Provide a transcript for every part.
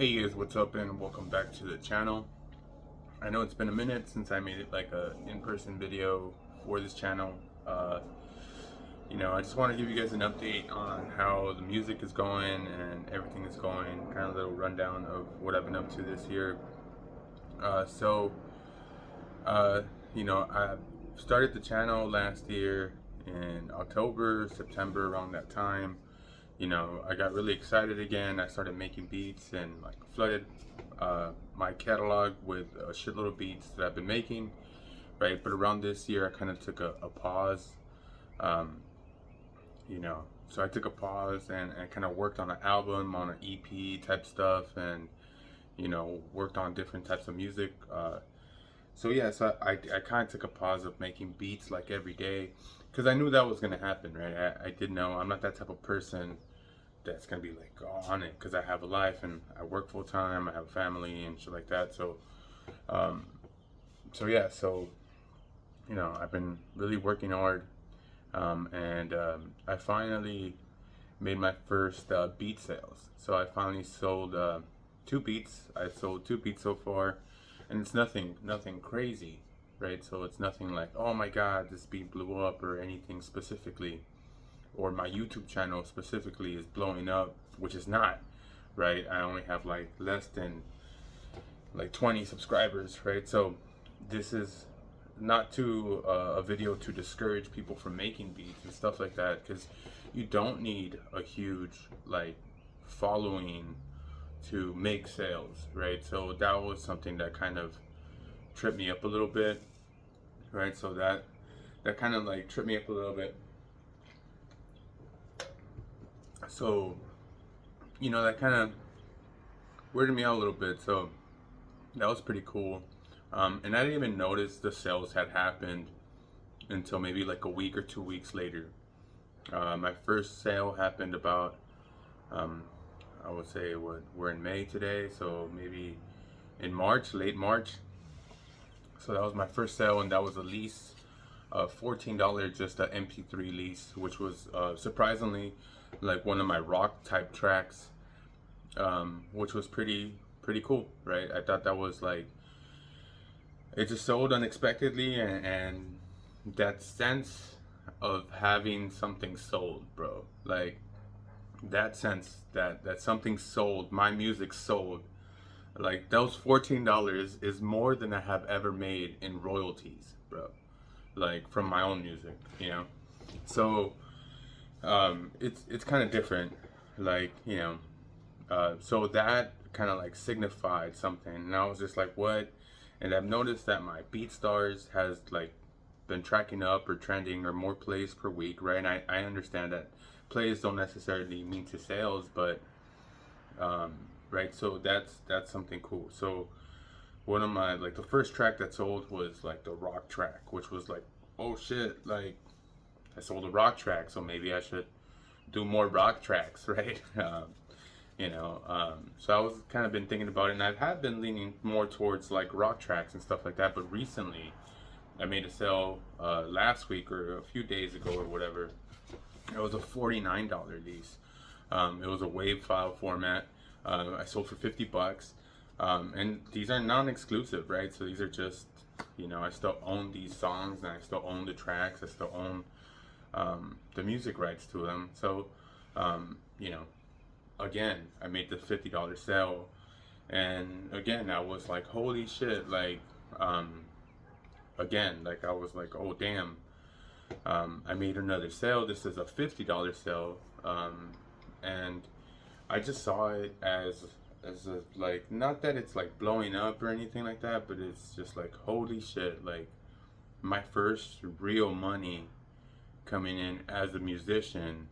Hey guys, what's up and welcome back to the channel. I know it's been a minute since I made it like a in-person video for this channel. I just want to give you guys an update on how the music is going and everything is going, kind of a little rundown of what I've been up to this year. Uh, so, uh, I started the channel last year in October, September, around that time. I got really excited again. I started making beats and like flooded my catalog with a shitload of beats that I've been making, right? But around this year, I kind of took a pause, um, so I took a pause and kind of worked on an album, on an EP type stuff, and worked on different types of music. So I kind of took a pause of making beats like every day because I knew that was gonna happen, right? I did know I'm not that type of person that's gonna be like on it because I have a life and I work full time, I have a family and shit like that. Um, so I've been really working hard, and I finally made my first beat sales. So I finally sold two beats. I sold two beats so far, and it's nothing crazy, right? So it's nothing like, oh my god, this beat blew up or anything specifically, or my YouTube channel specifically is blowing up, which is not, right? I only have like less than like 20 subscribers, right? So this is not to a video to discourage people from making beats and stuff like that, because you don't need a huge like following to make sales, right? So that was something that kind of tripped me up a little bit, right? So that kind of like tripped me up a little bit. So that kind of weirded me out a little bit. So that was pretty cool. And I didn't even notice the sales had happened until maybe like a week or 2 weeks later. My first sale happened about, I would say, we're in May today, so maybe in March, late March. So that was my first sale, and that was a lease, $14, just an MP3 lease, which was surprisingly like one of my rock type tracks, which was pretty cool, right? I thought that was like, it just sold unexpectedly, and that sense of having something sold, bro, like that sense that something sold, my music sold, like those $14 is more than I have ever made in royalties, bro, like from my own music, so it's kind of different, like so that kind of like signified something, and I was just like, what? And I've noticed that my BeatStars has like been tracking up or trending or more plays per week, right? And I understand that plays don't necessarily mean to sales, but right, so that's something cool. So one of my, like, the first track that sold was like the rock track, which was like, oh shit, like I sold a rock track, so maybe I should do more rock tracks, right? So I was kind of been thinking about it, and I have been leaning more towards like rock tracks and stuff like that. But recently, I made a sale last week or a few days ago or whatever. It was a $49 lease. It was a WAV file format. I sold for $50, and these are non-exclusive, right? So these are just, I still own these songs, and I still own the tracks. I still own the music rights to them. So, again, I made the $50 sale, and again, I was like, holy shit, like, again, like I was like, oh damn, I made another sale. This is a $50 sale, and I just saw it as a, like, not that it's like blowing up or anything like that, but it's just like, holy shit, like my first real money coming in as a musician,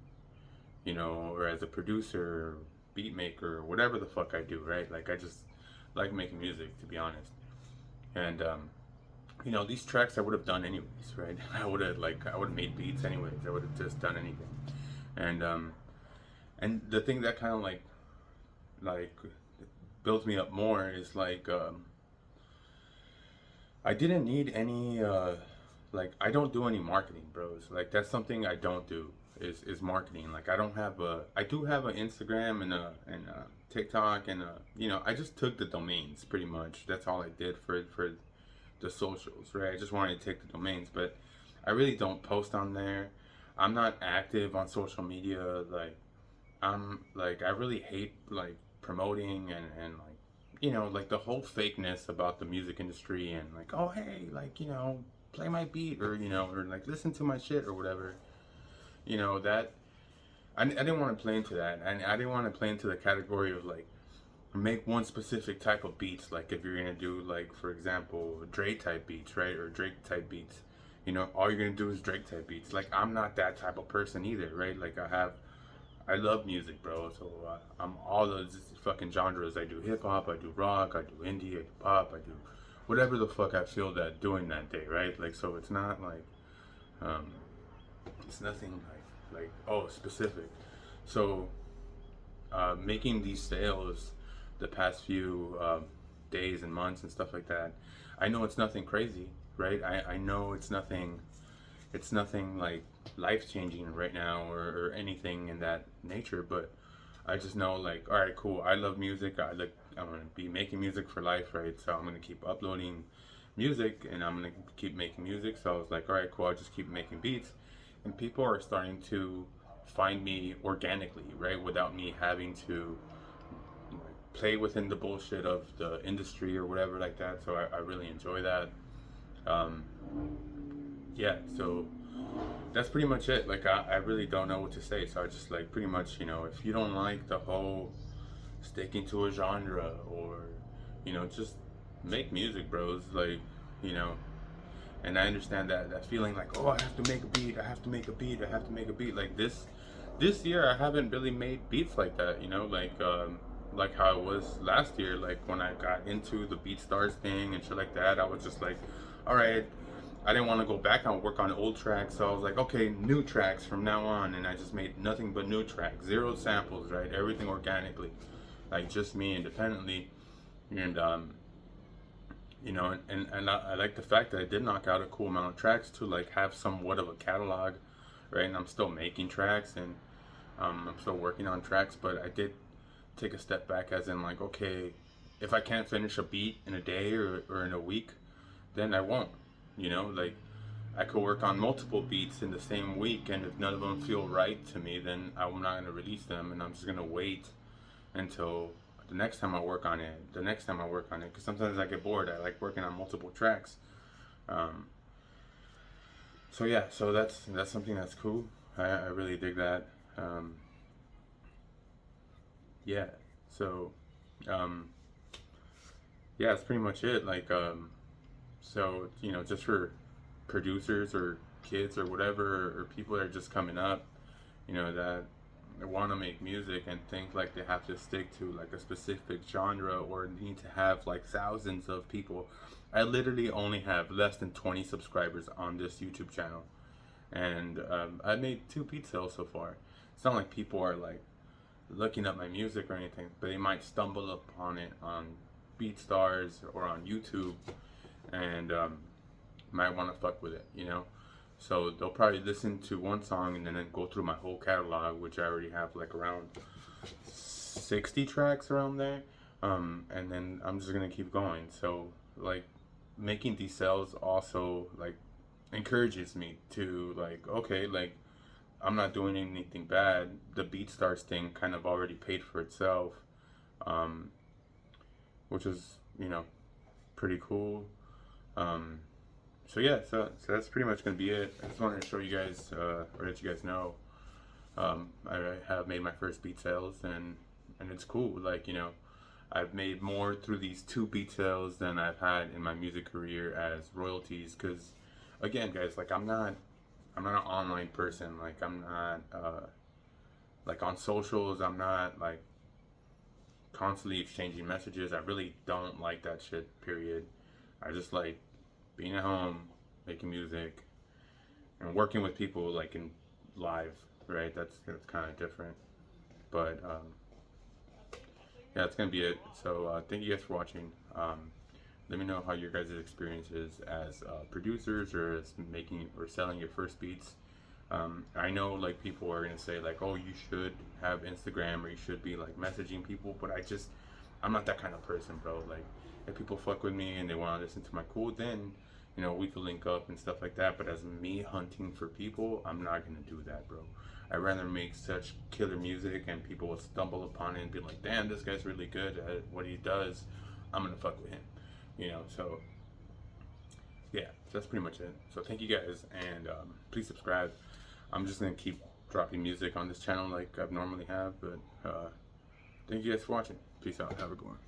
or as a producer, beat maker, whatever the fuck I do, right? Like I just like making music, to be honest. And these tracks I would have done anyways, right? I would have made beats anyways. I would have just done anything. And the thing that kind of like builds me up more is like, I didn't need any like, I don't do any marketing, bros. Like that's something I don't do. is marketing. Like I do have an Instagram and a TikTok and I just took the domains pretty much. That's all I did for the socials, right? I just wanted to take the domains, but I really don't post on there. I'm not active on social media. I really hate like promoting and like like the whole fakeness about the music industry and like, oh hey, like play my beat or or like listen to my shit or whatever. That I didn't want to play into that, and I didn't want to play into the category of like make one specific type of beats. Like if you're gonna do like for example Drake type beats, right, or Drake type beats, all you're gonna do is Drake type beats. Like I'm not that type of person either, right? Like I love music, bro. So I'm all those fucking genres. I do hip hop, I do rock, I do indie, I do pop, I do whatever the fuck I feel that doing that day, right? Like so it's not like um, it's nothing like oh specific. So making these sales the past few days and months and stuff like that, I know it's nothing crazy, right? I know it's nothing like life changing right now or anything in that nature, but I just know like all right, cool. I love music. I'm gonna be making music for life, right? So I'm gonna keep uploading music and I'm gonna keep making music. So I was like, all right, cool. I'll just keep making beats, and people are starting to find me organically, right, without me having to play within the bullshit of the industry or whatever like that. So I really enjoy that. Um, yeah, so that's pretty much it. Like I really don't know what to say. So I just like pretty much, if you don't like the whole sticking to a genre or, just make music, bros. Like, you know, and I understand that feeling like, oh, I have to make a beat, I have to make a beat, I have to make a beat. Like this year I haven't really made beats like that, like how it was last year. Like when I got into the BeatStars thing and shit like that, I was just like, all right, I didn't want to go back and work on old tracks, so I was like, okay, new tracks from now on, and I just made nothing but new tracks, zero samples, right? Everything organically, like just me independently, and I like the fact that I did knock out a cool amount of tracks to like have somewhat of a catalog, right? And I'm still making tracks and I'm still working on tracks, but I did take a step back, as in like, okay, if I can't finish a beat in a day or in a week, then I won't. Like I could work on multiple beats in the same week, and if none of them feel right to me, then I'm not gonna release them, and I'm just gonna wait until the next time I work on it. The next time I work on it, because sometimes I get bored. I like working on multiple tracks. Um, so yeah, so that's something that's cool. I really dig that. Um, yeah, so um, yeah, that's pretty much it. Like so just for producers or kids or whatever, or people that are just coming up, that want to make music and think like they have to stick to like a specific genre or need to have like thousands of people. I literally only have less than 20 subscribers on this YouTube channel, and I made 2 beat sales so far. It's not like people are like looking up my music or anything, but they might stumble upon it on BeatStars or on YouTube, and might want to fuck with it. So they'll probably listen to one song and then go through my whole catalog, which I already have like around 60 tracks around there. And then I'm just gonna keep going. So like making these sales also like encourages me to like, okay, like I'm not doing anything bad. The BeatStars thing kind of already paid for itself, um, which is pretty cool. Um, so yeah, so that's pretty much gonna be it. I just wanted to show you guys or let you guys know I have made my first beat sales, and it's cool. Like I've made more through these 2 beat sales than I've had in my music career as royalties. Because again, guys, like I'm not an online person. Like I'm not like on socials. I'm not like constantly exchanging messages. I really don't like that shit. Period. I just like being at home, making music, and working with people like in live, right? That's kind of different. But yeah, that's gonna be it. So thank you guys for watching. Let me know how your guys' experience is as producers or as making or selling your first beats. I know like people are gonna say like, oh, you should have Instagram or you should be like messaging people, but I'm not that kind of person, bro. Like, if people fuck with me and they want to listen to my cool, then we could link up and stuff like that. But as me hunting for people, I'm not gonna do that, bro. I'd rather make such killer music and people will stumble upon it and be like, damn, this guy's really good at what he does. I'm gonna fuck with him, So yeah, so that's pretty much it. So thank you guys, and please subscribe. I'm just gonna keep dropping music on this channel like I've normally have, but thank you guys for watching. Peace out. Have a good one.